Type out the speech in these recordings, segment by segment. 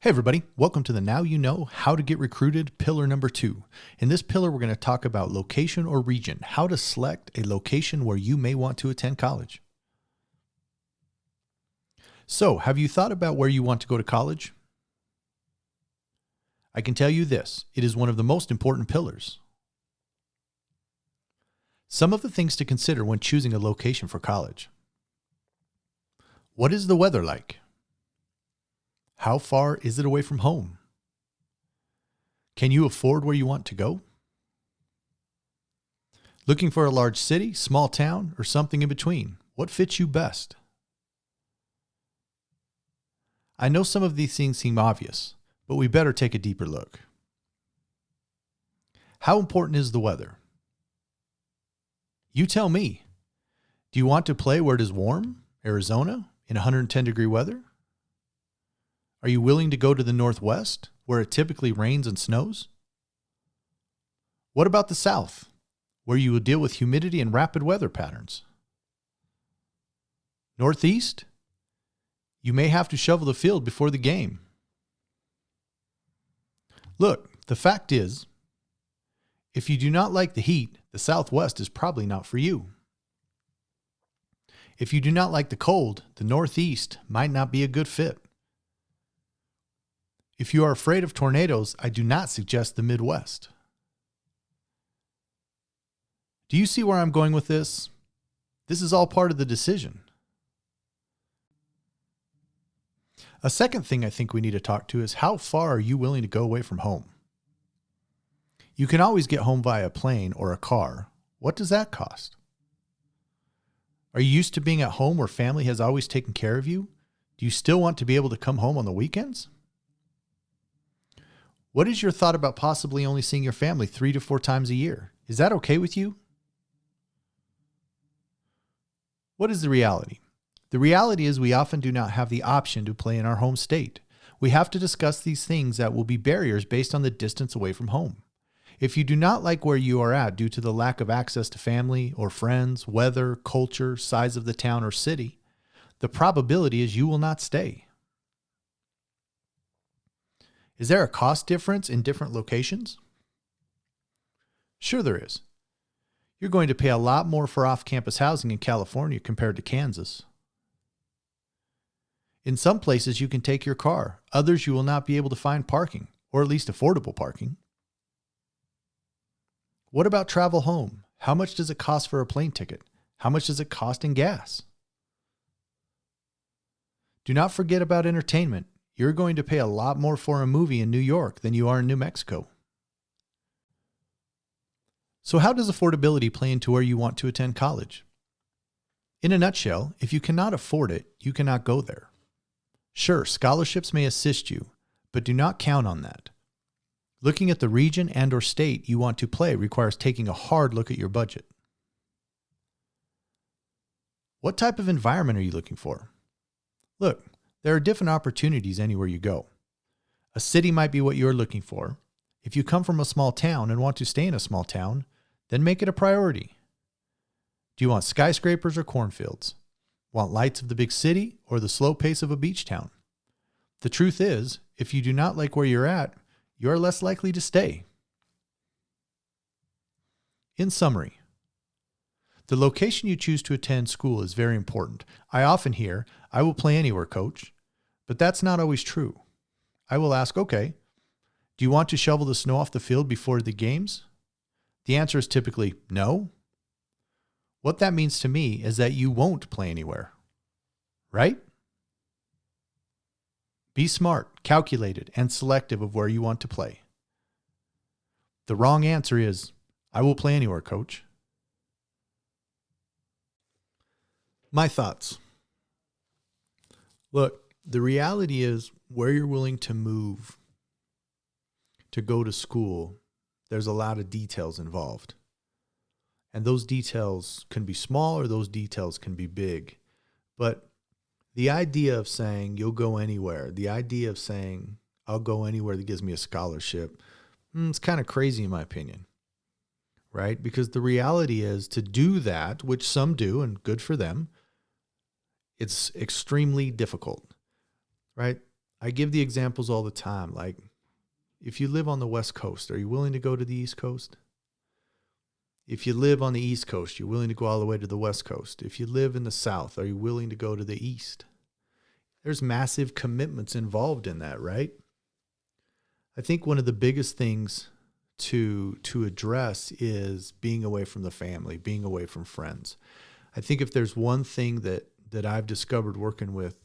Hey everybody, welcome to the Now You Know How to Get Recruited pillar number 2. In this pillar, we're going to talk about location or region, how to select a location where you may want to attend college. So, have you thought about where you want to go to college? I can tell you this, it is one of the most important pillars. Some of the things to consider when choosing a location for college. What is the weather like? How far is it away from home? Can you afford where you want to go? Looking for a large city, small town, or something in between? What fits you best? I know some of these things seem obvious, but we better take a deeper look. How important is the weather? You tell me. Do you want to play where it is warm, Arizona, in 110-degree weather? Are you willing to go to the Northwest, where it typically rains and snows? What about the South, where you will deal with humidity and rapid weather patterns? Northeast? You may have to shovel the field before the game. Look, the fact is, if you do not like the heat, the Southwest is probably not for you. If you do not like the cold, the Northeast might not be a good fit. If you are afraid of tornadoes, I do not suggest the Midwest. Do you see where I'm going with this? This is all part of the decision. A second thing I think we need to talk to is how far are you willing to go away from home? You can always get home via a plane or a car. What does that cost? Are you used to being at home where family has always taken care of you? Do you still want to be able to come home on the weekends? What is your thought about possibly only seeing your family 3 to 4 times a year? Is that okay with you? What is the reality? The reality is we often do not have the option to play in our home state. We have to discuss these things that will be barriers based on the distance away from home. If you do not like where you are at due to the lack of access to family or friends, weather, culture, size of the town or city, the probability is you will not stay. Is there a cost difference in different locations? Sure there is. You're going to pay a lot more for off-campus housing in California compared to Kansas. In some places you can take your car, others you will not be able to find parking, or at least affordable parking. What about travel home? How much does it cost for a plane ticket? How much does it cost in gas? Do not forget about entertainment. You're going to pay a lot more for a movie in New York than you are in New Mexico. So how does affordability play into where you want to attend college? In a nutshell, if you cannot afford it, you cannot go there. Sure, scholarships may assist you, but do not count on that. Looking at the region and/or state you want to play requires taking a hard look at your budget. What type of environment are you looking for? Look, there are different opportunities anywhere you go. A city might be what you're looking for. If you come from a small town and want to stay in a small town, then make it a priority. Do you want skyscrapers or cornfields? Want lights of the big city or the slow pace of a beach town? The truth is, if you do not like where you're at, you are less likely to stay. In summary, the location you choose to attend school is very important. I often hear, "I will play anywhere, coach," but that's not always true. I will ask, okay, do you want to shovel the snow off the field before the games? The answer is typically no. What that means to me is that you won't play anywhere, right? Be smart, calculated, and selective of where you want to play. The wrong answer is, "I will play anywhere, coach." My thoughts. Look, the reality is where you're willing to move to go to school, there's a lot of details involved. And those details can be small or those details can be big. But the idea of saying you'll go anywhere, the idea of saying I'll go anywhere that gives me a scholarship, it's kind of crazy in my opinion, right? Because the reality is to do that, which some do and good for them, it's extremely difficult, right? I give the examples all the time. Like, if you live on the West Coast, are you willing to go to the East Coast? If you live on the East Coast, you're willing to go all the way to the West Coast. If you live in the South, are you willing to go to the East? There's massive commitments involved in that, right? I think one of the biggest things to address is being away from the family, being away from friends. I think if there's one thing that I've discovered working with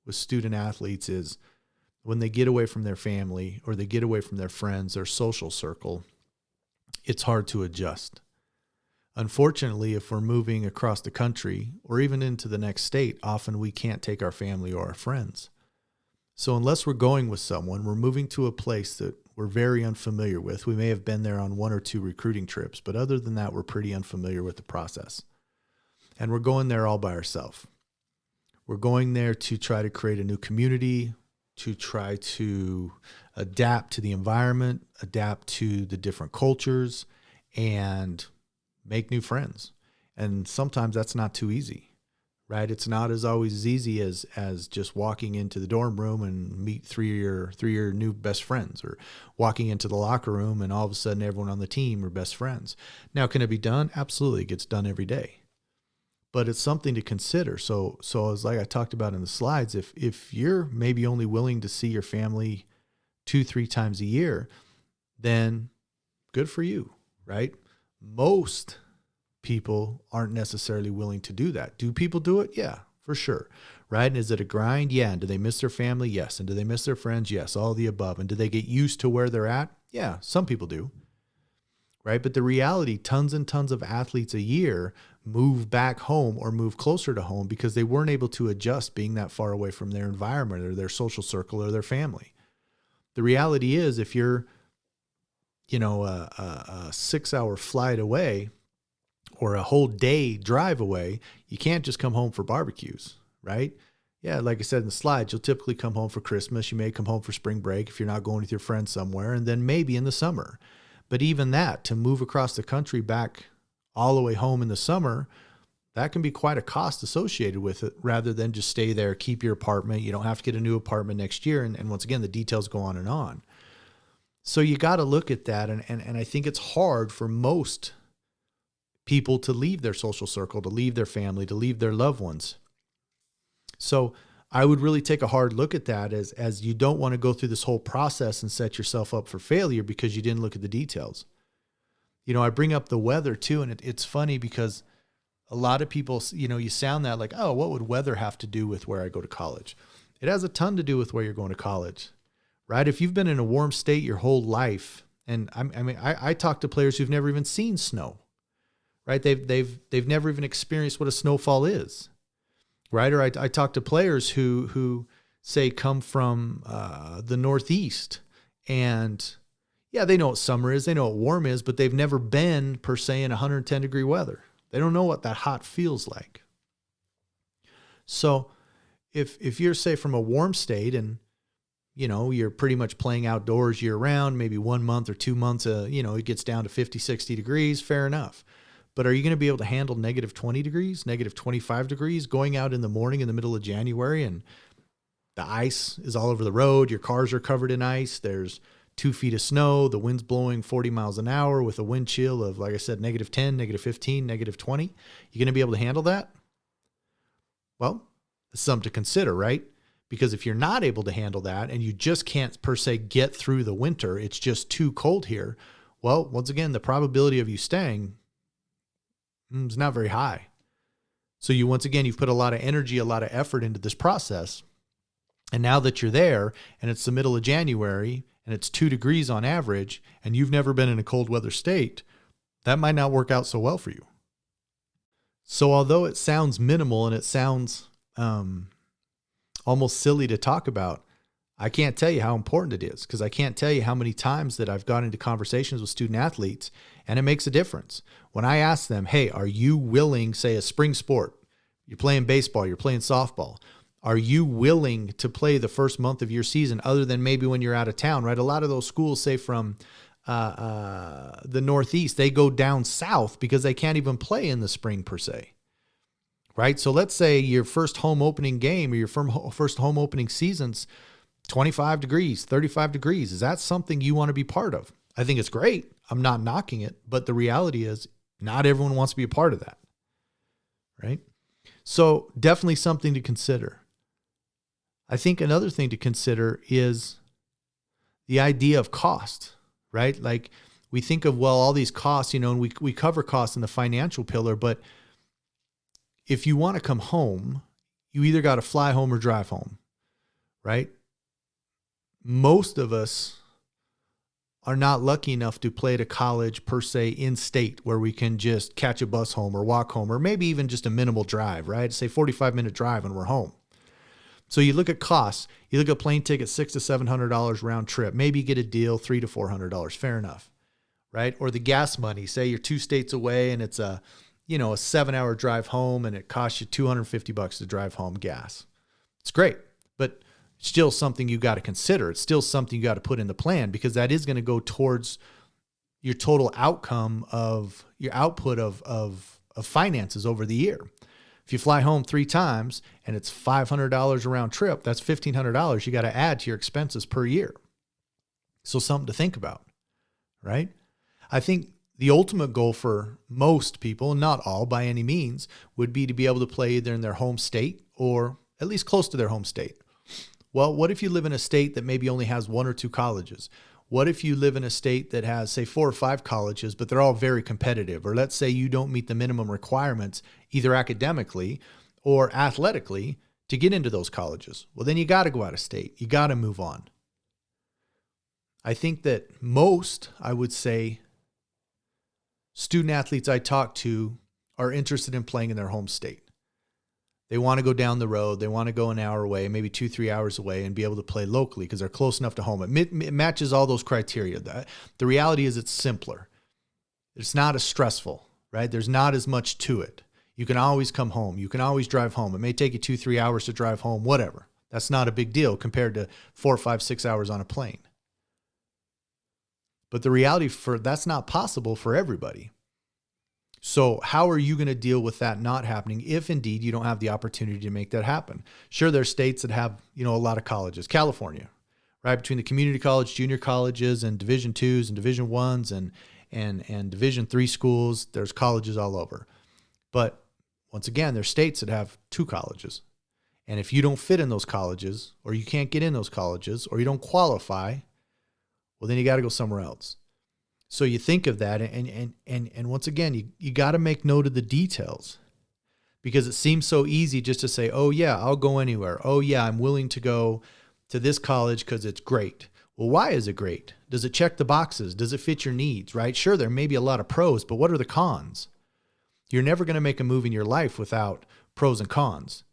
student athletes is when they get away from their family or they get away from their friends, their social circle, it's hard to adjust. Unfortunately, if we're moving across the country or even into the next state, often we can't take our family or our friends. So unless we're going with someone, we're moving to a place that we're very unfamiliar with. We may have been there on 1 or 2 recruiting trips, but other than that, we're pretty unfamiliar with the process. And we're going there all by ourselves. We're going there to try to create a new community, to try to adapt to the environment, adapt to the different cultures, and make new friends. And sometimes that's not too easy, right? It's not always as easy as just walking into the dorm room and meet three of your new best friends, or walking into the locker room and all of a sudden everyone on the team are best friends. Now, can it be done? Absolutely. It gets done every day. But it's something to consider. So as like I talked about in the slides, if you're maybe only willing to see your family 2-3 times a year, then good for you, right? Most people aren't necessarily willing to do that. Do people do it? Yeah, for sure. Right? And is it a grind? Yeah. And do they miss their family? Yes. And do they miss their friends? Yes. All the above. And do they get used to where they're at? Yeah, some people do. Right? But the reality, tons and tons of athletes a year move back home or move closer to home because they weren't able to adjust being that far away from their environment or their social circle or their family. The reality is, if you're, a 6-hour flight away or a whole day drive away, you can't just come home for barbecues, right? Yeah, like I said in the slides, you'll typically come home for Christmas. You may come home for spring break if you're not going with your friends somewhere, and then maybe in the summer. But even that, to move across the country back all the way home in the summer, that can be quite a cost associated with it, rather than just stay there, keep your apartment. You don't have to get a new apartment next year. And once again, the details go on and on. So you got to look at that. And I think it's hard for most people to leave their social circle, to leave their family, to leave their loved ones. So I would really take a hard look at that, as you don't want to go through this whole process and set yourself up for failure because you didn't look at the details. I bring up the weather too, and it's funny because a lot of people, you sound that like, oh, what would weather have to do with where I go to college? It has a ton to do with where you're going to college, right? If you've been in a warm state your whole life, and I talk to players who've never even seen snow, right? They've never even experienced what a snowfall is. Right. Or I talk to players who say come from the Northeast, and yeah, they know what summer is. They know what warm is, but they've never been per se in 110 degree weather. They don't know what that hot feels like. So if you're, say, from a warm state and, you're pretty much playing outdoors year round, maybe 1 month or 2 months, it gets down to 50, 60 degrees, fair enough. But are you going to be able to handle negative 20 degrees, negative 25 degrees, going out in the morning in the middle of January and the ice is all over the road, your cars are covered in ice, there's 2 feet of snow, the wind's blowing 40 miles an hour with a wind chill of, like I said, negative 10, negative 15, negative 20? You going to be able to handle that? Well, it's something to consider, right? Because if you're not able to handle that and you just can't per se get through the winter, it's just too cold here. Well, once again, the probability of you staying is not very high. So you've put a lot of energy, a lot of effort into this process. And now that you're there and it's the middle of January and it's 2 degrees on average and you've never been in a cold weather state, that might not work out so well for you. So although it sounds minimal and it sounds almost silly to talk about, I can't tell you how important it is, because I can't tell you how many times that I've got into conversations with student athletes and it makes a difference. When I ask them, hey, are you willing, say a spring sport, you're playing baseball, you're playing softball, are you willing to play the first month of your season other than maybe when you're out of town, right? A lot of those schools, say from the Northeast, they go down south because they can't even play in the spring per se. Right? So let's say your first home opening game or your first home opening seasons 25 degrees, 35 degrees. Is that something you want to be part of? I think it's great. I'm not knocking it, but the reality is not everyone wants to be a part of that, right? So definitely something to consider. I think another thing to consider is the idea of cost, right? Like we think of, well, all these costs, and we cover costs in the financial pillar, but if you want to come home, you either got to fly home or drive home, right? Most of us are not lucky enough to play at a college per se in state where we can just catch a bus home or walk home, or maybe even just a minimal drive, right? Say 45-minute drive and we're home. So you look at costs, you look at plane tickets, $600 to $700 round trip, maybe get a deal, $300 to $400, fair enough, right? Or the gas money, say you're 2 states away and it's a 7-hour drive home and it costs you $250 to drive home gas. It's great, but still something you got to consider. It's still something you got to put in the plan, because that is going to go towards your total outcome of your output of finances over the year. If you fly home 3 times and it's $500 a round trip, that's $1,500 you got to add to your expenses per year. So something to think about, right? I think the ultimate goal for most people, not all by any means, would be to be able to play either in their home state or at least close to their home state. Well, what if you live in a state that maybe only has 1 or 2 colleges? What if you live in a state that has, say, 4 or 5 colleges, but they're all very competitive? Or let's say you don't meet the minimum requirements, either academically or athletically, to get into those colleges. Well, then you got to go out of state. You got to move on. I think that most, I would say, student athletes I talk to are interested in playing in their home state. They want to go down the road. They want to go an hour away, maybe 2-3 hours away, and be able to play locally because they're close enough to home. It matches all those criteria. The reality is it's simpler. It's not as stressful, right? There's not as much to it. You can always come home. You can always drive home. It may take you 2-3 hours to drive home, whatever. That's not a big deal compared to 4, 5, 6 hours on a plane. But the reality that's not possible for everybody. So how are you going to deal with that not happening if indeed you don't have the opportunity to make that happen? Sure, there are states that have, a lot of colleges. California, right? Between the community college, junior colleges, and Division IIs and Division I's and Division III schools, there's colleges all over. But once again, there's states that have 2 colleges. And if you don't fit in those colleges, or you can't get in those colleges, or you don't qualify, well, then you got to go somewhere else. So you think of that, and once again, you got to make note of the details, because it seems so easy just to say, oh yeah, I'll go anywhere. Oh yeah, I'm willing to go to this college because it's great. Well, why is it great? Does it check the boxes? Does it fit your needs, right? Sure, there may be a lot of pros, but what are the cons? You're never going to make a move in your life without pros and cons,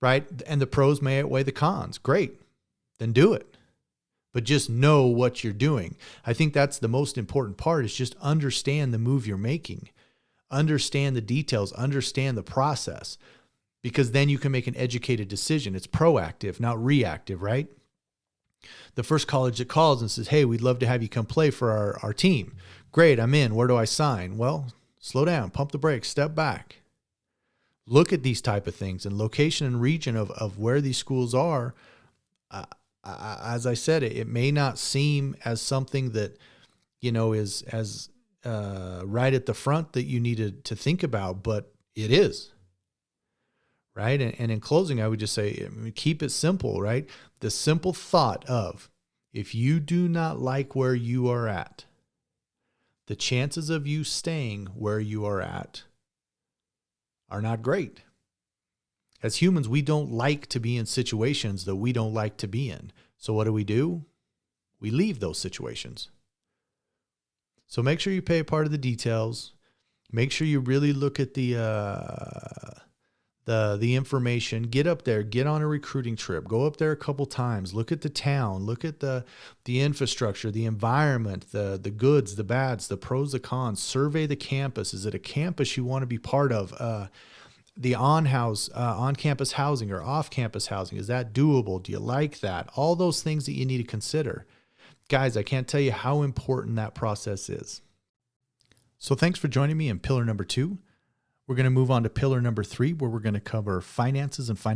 right? And the pros may outweigh the cons. Great, then do it. But just know what you're doing. I think that's the most important part, is just understand the move you're making. Understand the details, understand the process, because then you can make an educated decision. It's proactive, not reactive, right? The first college that calls and says, hey, we'd love to have you come play for our team. Great, I'm in. Where do I sign? Well, slow down, pump the brakes, step back. Look at these type of things, and location and region of where these schools are. As I said, it may not seem as something that, is as right at the front that you needed to think about, but it is, right? And in closing, I would just say, keep it simple, right? The simple thought of, if you do not like where you are at, the chances of you staying where you are at are not great. As humans, we don't like to be in situations that we don't like to be in. So what do? We leave those situations. So make sure you pay a part of the details. Make sure you really look at the information. Get up there. Get on a recruiting trip. Go up there a couple times. Look at the town. Look at the infrastructure, the environment, the goods, the bads, the pros, the cons. Survey the campus. Is it a campus you want to be part of? The on-campus housing or off-campus housing, is that doable? Do you like that? All those things that you need to consider. Guys, I can't tell you how important that process is. So thanks for joining me in pillar number 2. We're going to move on to pillar number 3, where we're going to cover finances and financial